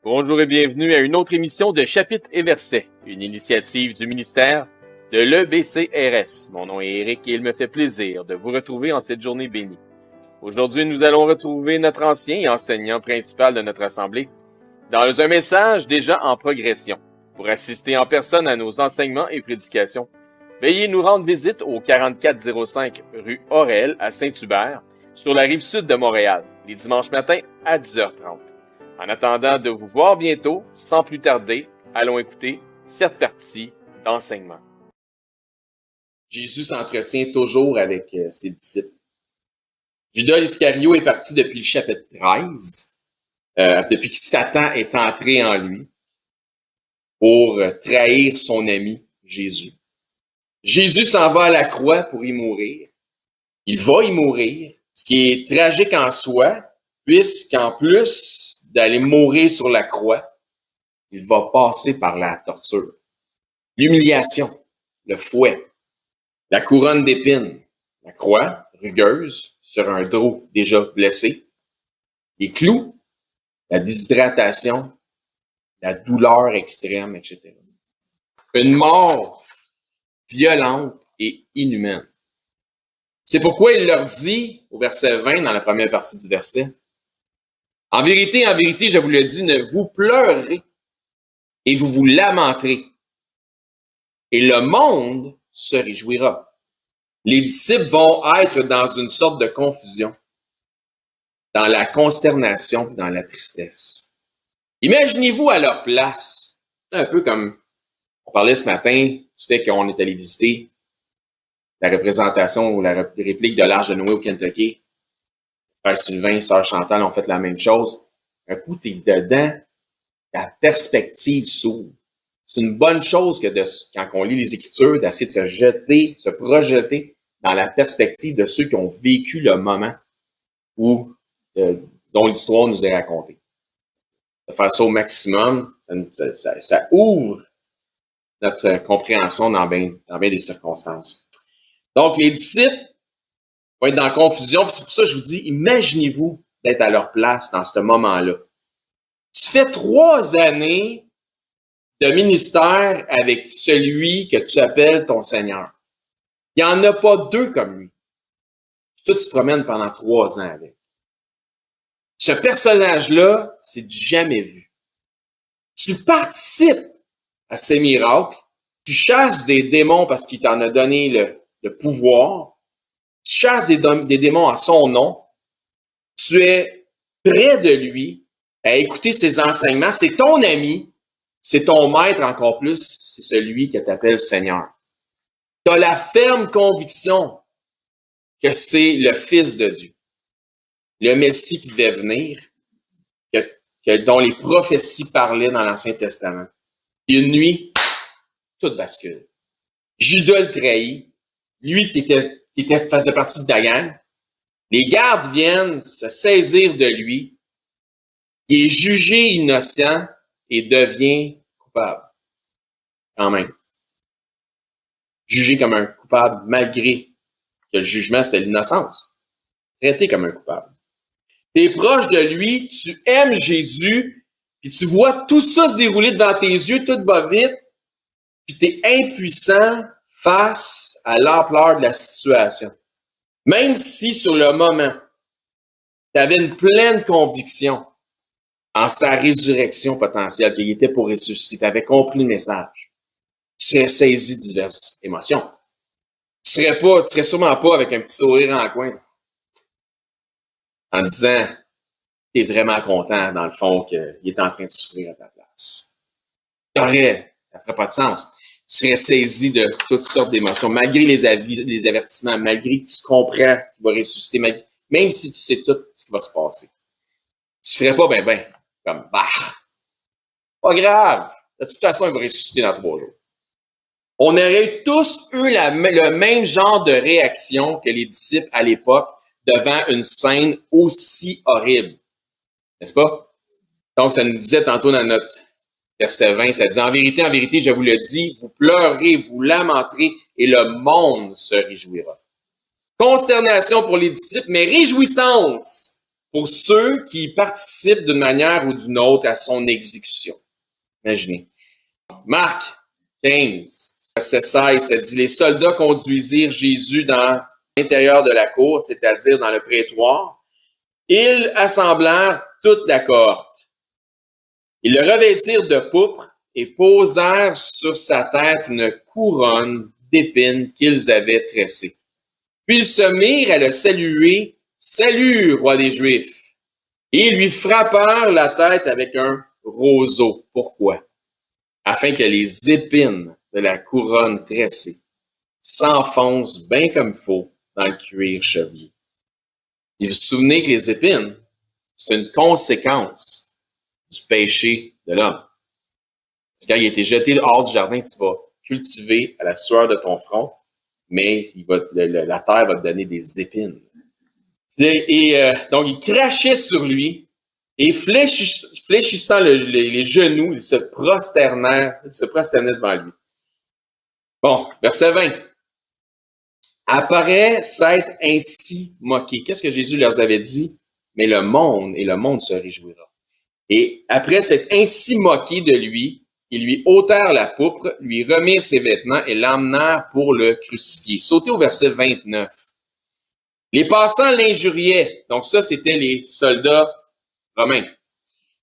Bonjour et bienvenue à une autre émission de Chapitres et Versets, une initiative du ministère de l'EBCRS. Mon nom est Éric et il me fait plaisir de vous retrouver en cette journée bénie. Aujourd'hui, nous allons retrouver notre ancien enseignant principal de notre assemblée dans un message déjà en progression. Pour assister en personne à nos enseignements et prédications, veuillez nous rendre visite au 4405 rue Aurel à Saint-Hubert, sur la rive sud de Montréal, les dimanches matins à 10h30. En attendant de vous voir bientôt, sans plus tarder, allons écouter cette partie d'enseignement. Jésus s'entretient toujours avec ses disciples. Judas Iscario est parti depuis le chapitre 13, depuis que Satan est entré en lui, pour trahir son ami Jésus. Jésus s'en va à la croix pour y mourir. Il va y mourir, ce qui est tragique en soi, puisqu'en plus d'aller mourir sur la croix, il va passer par la torture, l'humiliation, le fouet, la couronne d'épines, la croix rugueuse sur un dos déjà blessé, les clous, la déshydratation, la douleur extrême, etc. Une mort violente et inhumaine. C'est pourquoi il leur dit, au verset 20, dans la première partie du verset, « En vérité, je vous le dis, ne vous pleurerez et vous vous lamenterez, et le monde se réjouira. » Les disciples vont être dans une sorte de confusion, dans la consternation, dans la tristesse. Imaginez-vous à leur place, un peu comme on parlait ce matin du fait qu'on est allé visiter la représentation ou la réplique de l'Arche de Noé au Kentucky. Frère Sylvain, Sœur Chantal ont fait la même chose. Un coup, t'es dedans, ta perspective s'ouvre. C'est une bonne chose que quand on lit les Écritures, d'essayer de se jeter, se projeter dans la perspective de ceux qui ont vécu le moment dont l'histoire nous est racontée. De faire ça au maximum, ça ouvre notre compréhension dans bien des circonstances. Donc, les disciples vont être dans la confusion, puis c'est pour ça que je vous dis, imaginez-vous d'être à leur place dans ce moment-là. Tu fais 3 années de ministère avec celui que tu appelles ton Seigneur. Il n'y en a pas 2 comme lui. Toi, tu te promènes pendant 3 ans avec. Ce personnage-là, c'est du jamais vu. Tu participes à ces miracles, tu chasses des démons parce qu'il t'en a donné le pouvoir, tu chasses des démons à son nom, tu es près de lui à écouter ses enseignements, c'est ton ami, c'est ton maître encore plus, c'est celui que tu appelles Seigneur. Tu as la ferme conviction que c'est le Fils de Dieu, le Messie qui devait venir, dont les prophéties parlaient dans l'Ancien Testament. Et une nuit, tout bascule. Judas le trahit, lui qui faisait partie de la gang. Les gardes viennent se saisir de lui. Il est jugé innocent et devient coupable. Quand même. Jugé comme un coupable malgré que le jugement, c'était l'innocence. Traité comme un coupable. Tu es proche de lui, tu aimes Jésus, puis tu vois tout ça se dérouler devant tes yeux, tout va vite, puis tu es impuissant face à l'ampleur de la situation. Même si sur le moment, tu avais une pleine conviction en sa résurrection potentielle, qu'il était pour ressusciter, tu avais compris le message, tu serais saisi de diverses émotions. Tu serais sûrement pas avec un petit sourire en coin, en disant, tu es vraiment content, dans le fond, qu'il est en train de souffrir à ta place. Ça ferait pas de sens. Tu serais saisi de toutes sortes d'émotions, malgré les avertissements, malgré que tu comprends qu'il va ressusciter, même si tu sais tout ce qui va se passer. Tu ferais pas comme, pas grave. De toute façon, il va ressusciter dans 3 jours. On aurait tous eu le même genre de réaction que les disciples à l'époque devant une scène aussi horrible. N'est-ce pas? Donc, ça nous disait tantôt dans notre verset 20, ça dit, en vérité, je vous le dis, vous pleurerez, vous lamenterez, et le monde se réjouira. Consternation pour les disciples, mais réjouissance pour ceux qui participent d'une manière ou d'une autre à son exécution. Imaginez. Marc 15, verset 16, ça dit « Les soldats conduisirent Jésus dans l'intérieur de la cour, c'est-à-dire dans le prétoire. Ils assemblèrent toute la cohorte. Ils le revêtirent de pourpre et posèrent sur sa tête une couronne d'épines qu'ils avaient tressée. Puis ils se mirent à le saluer, « Salut, roi des Juifs! » Et ils lui frappèrent la tête avec un roseau. Pourquoi? Afin que les épines de la couronne tressée s'enfoncent bien comme il faut dans le cuir chevelu. Et vous vous souvenez que les épines, c'est une conséquence du péché de l'homme. Parce que quand il a été jeté hors du jardin, tu vas cultiver à la sueur de ton front, mais la terre va te donner des épines. Donc, il crachait sur lui et fléchissant les genoux, il se prosternait devant lui. Bon, verset 20. Apparaît s'être ainsi moqué. Qu'est-ce que Jésus leur avait dit? Mais le monde se réjouira. Et après s'être ainsi moqué de lui, ils lui ôtèrent la pourpre, lui remirent ses vêtements et l'emmenèrent pour le crucifier. Sautez au verset 29. Les passants l'injuriaient. Donc ça, c'était les soldats romains.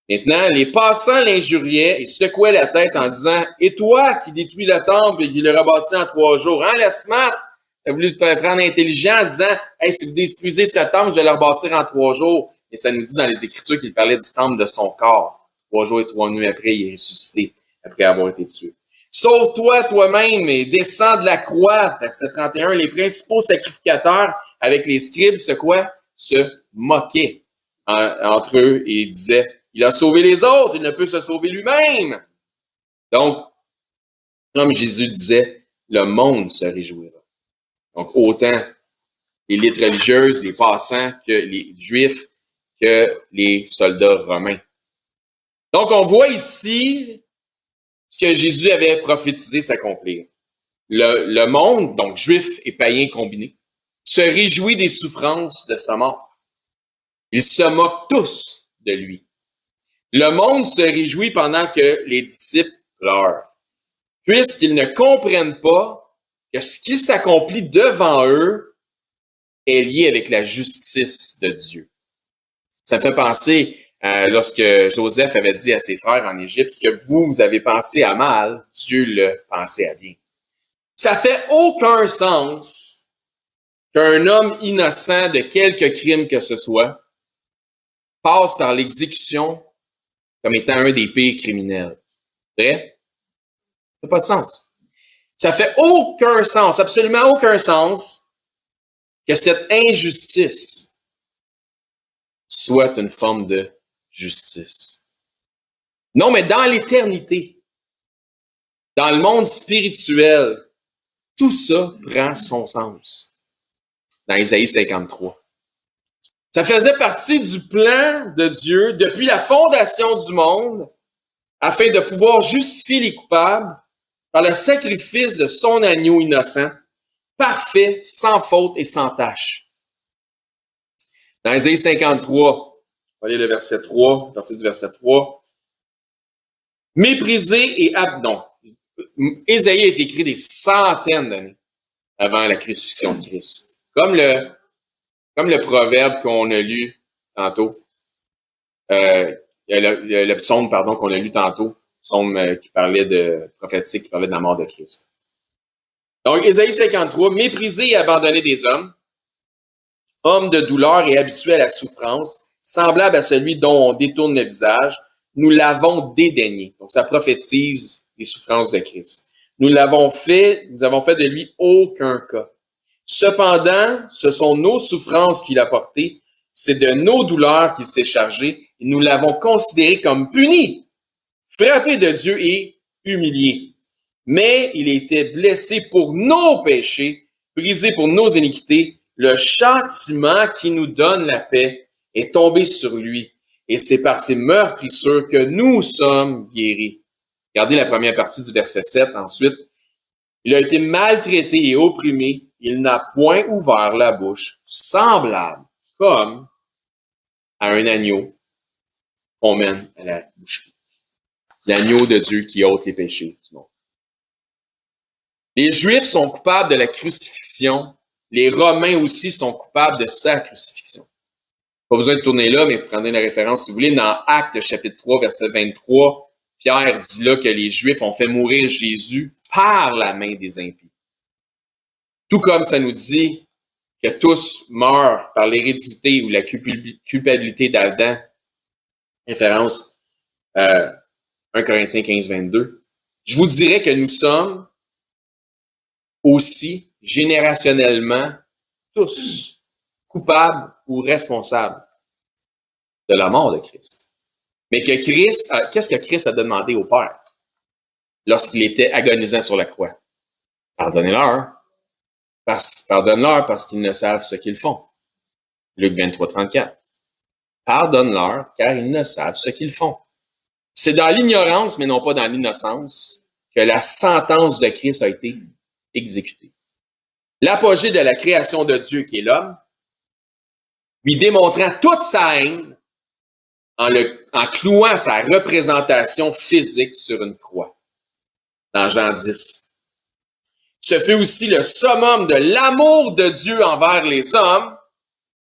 Maintenant, les passants l'injuriaient et secouaient la tête en disant « Et toi qui détruis le temple et qui le rebâtis en 3 jours, hein, la smart, t'as voulu te prendre intelligent en disant « Hey, si vous détruisez ce temple, je vais le rebâtir en 3 jours. » Et ça nous dit dans les Écritures qu'il parlait du temple de son corps. 3 jours et 3 nuits après, il est ressuscité après avoir été tué. Sauve-toi toi-même et descends de la croix. Verset 31, les principaux sacrificateurs avec les scribes, se moquaient entre eux et disaient, il a sauvé les autres, il ne peut se sauver lui-même. Donc, comme Jésus disait, le monde se réjouira. Donc, autant l'élite religieuse, les passants, que les Juifs, que les soldats romains. Donc, on voit ici ce que Jésus avait prophétisé s'accomplir. Le monde, donc juif et païen combinés, se réjouit des souffrances de sa mort. Ils se moquent tous de lui. Le monde se réjouit pendant que les disciples pleurent, puisqu'ils ne comprennent pas que ce qui s'accomplit devant eux est lié avec la justice de Dieu. Ça me fait penser lorsque Joseph avait dit à ses frères en Égypte, ce que vous avez pensé à mal, Dieu le pensait à bien. Ça fait aucun sens qu'un homme innocent de quelque crime que ce soit passe par l'exécution comme étant un des pires criminels. Vrai? Ça n'a pas de sens. Ça fait aucun sens, absolument aucun sens, que cette injustice soit une forme de justice. Non, mais dans l'éternité, dans le monde spirituel, tout ça prend son sens. Dans Isaïe 53. Ça faisait partie du plan de Dieu depuis la fondation du monde afin de pouvoir justifier les coupables par le sacrifice de son agneau innocent, parfait, sans faute et sans tache. Dans Isaïe 53, on va lire le verset 3, à partir du verset 3. Méprisé et non. Isaïe a été écrit des centaines d'années avant la crucifixion de Christ. Comme le proverbe qu'on a lu tantôt, le psaume, qu'on a lu tantôt, psaume qui parlait de prophétique, qui parlait de la mort de Christ. Donc, Isaïe 53, méprisé et abandonné des hommes, homme de douleur et habitué à la souffrance, semblable à celui dont on détourne le visage, nous l'avons dédaigné. Donc, ça prophétise les souffrances de Christ. Nous avons fait de lui aucun cas. Cependant, ce sont nos souffrances qu'il a portées, c'est de nos douleurs qu'il s'est chargé, et nous l'avons considéré comme puni, frappé de Dieu et humilié. Mais il était blessé pour nos péchés, brisé pour nos iniquités. Le châtiment qui nous donne la paix est tombé sur lui, et c'est par ses meurtrissures que nous sommes guéris. Regardez la première partie du verset 7 ensuite. Il a été maltraité et opprimé. Il n'a point ouvert la bouche, semblable comme à un agneau qu'on mène à la boucherie. L'agneau de Dieu qui ôte les péchés du monde. Les Juifs sont coupables de la crucifixion. Les Romains aussi sont coupables de sa crucifixion. Pas besoin de tourner là, mais prenez la référence si vous voulez. Dans Actes chapitre 3, verset 23, Pierre dit là que les Juifs ont fait mourir Jésus par la main des impies. Tout comme ça nous dit que tous meurent par l'hérédité ou la culpabilité d'Adam. Référence 1 Corinthiens 15, 22. Je vous dirais que nous sommes aussi générationnellement tous coupables ou responsables de la mort de Christ. Mais que Christ, qu'est-ce que Christ a demandé au Père lorsqu'il était agonisant sur la croix? Pardonnez-leur. Pardonne-leur parce qu'ils ne savent ce qu'ils font. Luc 23, 34. Pardonne-leur car ils ne savent ce qu'ils font. C'est dans l'ignorance, mais non pas dans l'innocence, que la sentence de Christ a été exécutée. L'apogée de la création de Dieu, qui est l'homme, lui démontrant toute sa haine en clouant sa représentation physique sur une croix. Dans Jean 10. Ce fut aussi le summum de l'amour de Dieu envers les hommes,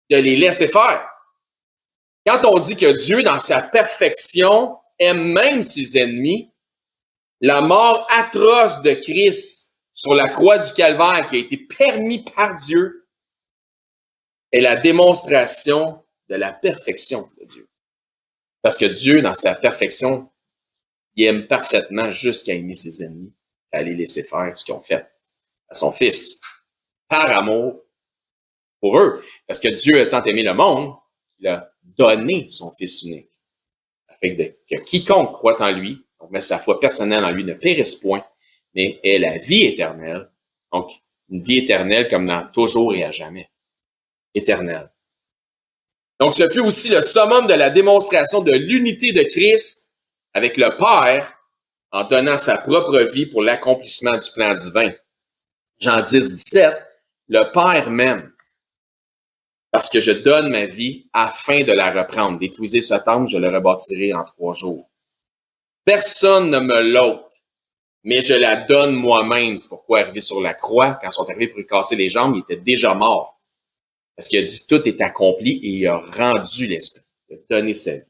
de les laisser faire. Quand on dit que Dieu, dans sa perfection, aime même ses ennemis, la mort atroce de Christ sur la croix du Calvaire qui a été permis par Dieu est la démonstration de la perfection de Dieu. Parce que Dieu, dans sa perfection, il aime parfaitement jusqu'à aimer ses ennemis, à les laisser faire ce qu'ils ont fait à son Fils, par amour pour eux. Parce que Dieu a tant aimé le monde, qu'il a donné son Fils unique. Afin que quiconque croit en lui, donc met sa foi personnelle en lui, ne périsse point, mais ait la vie éternelle. Donc, une vie éternelle comme dans toujours et à jamais. Éternelle. Donc, ce fut aussi le summum de la démonstration de l'unité de Christ avec le Père en donnant sa propre vie pour l'accomplissement du plan divin. Jean 10, 17, le Père m'aime parce que je donne ma vie afin de la reprendre. Détruisez ce temple, je le rebâtirai en 3 jours. Personne ne me l'ôte, mais je la donne moi-même. C'est pourquoi arrivé sur la croix, quand ils sont arrivés pour lui casser les jambes, il était déjà mort. Parce qu'il a dit tout est accompli et il a rendu l'esprit. Il a donné sa vie.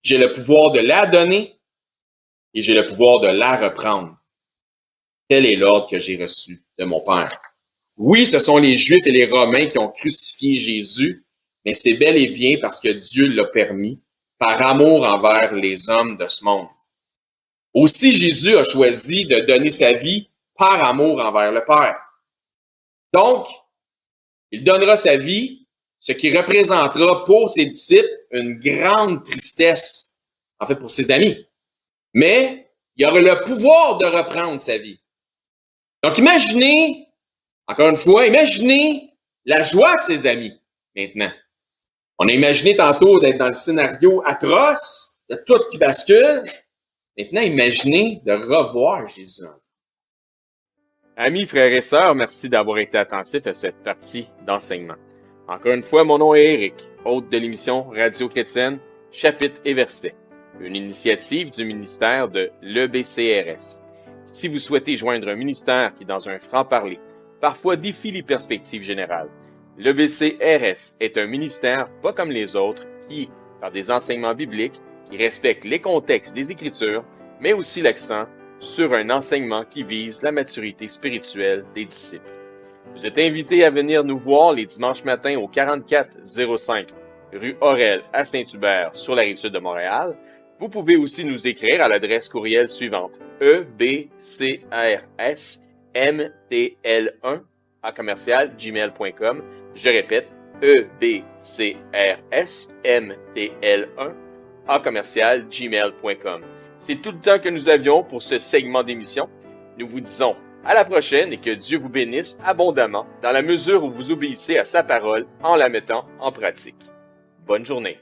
J'ai le pouvoir de la donner et j'ai le pouvoir de la reprendre. Tel est l'ordre que j'ai reçu de mon Père. Oui, ce sont les Juifs et les Romains qui ont crucifié Jésus, mais c'est bel et bien parce que Dieu l'a permis, par amour envers les hommes de ce monde. Aussi, Jésus a choisi de donner sa vie par amour envers le Père. Donc, il donnera sa vie, ce qui représentera pour ses disciples une grande tristesse, en fait pour ses amis. Mais il aura le pouvoir de reprendre sa vie. Donc imaginez, encore une fois, imaginez la joie de ses amis maintenant. On a imaginé tantôt d'être dans le scénario atroce, de tout qui bascule. Maintenant, imaginez de revoir Jésus. Amis, frères et sœurs, merci d'avoir été attentifs à cette partie d'enseignement. Encore une fois, mon nom est Éric, hôte de l'émission Radio Chrétienne, Chapitre et Versets, une initiative du ministère de l'EBCRS. Si vous souhaitez joindre un ministère qui, dans un franc-parler, parfois défie les perspectives générales, l'EBCRS est un ministère pas comme les autres qui, par des enseignements bibliques, qui respectent les contextes des Écritures, mais aussi l'accent sur un enseignement qui vise la maturité spirituelle des disciples. Vous êtes invités à venir nous voir les dimanches matins au 4405 rue Aurel à Saint-Hubert sur la rive sud de Montréal. Vous pouvez aussi nous écrire à l'adresse courriel suivante ebcrsmtl1@gmail.com. Je répète, ebcrsmtl1@gmail.com. C'est tout le temps que nous avions pour ce segment d'émission. Nous vous disons à la prochaine et que Dieu vous bénisse abondamment dans la mesure où vous obéissez à sa parole en la mettant en pratique. Bonne journée.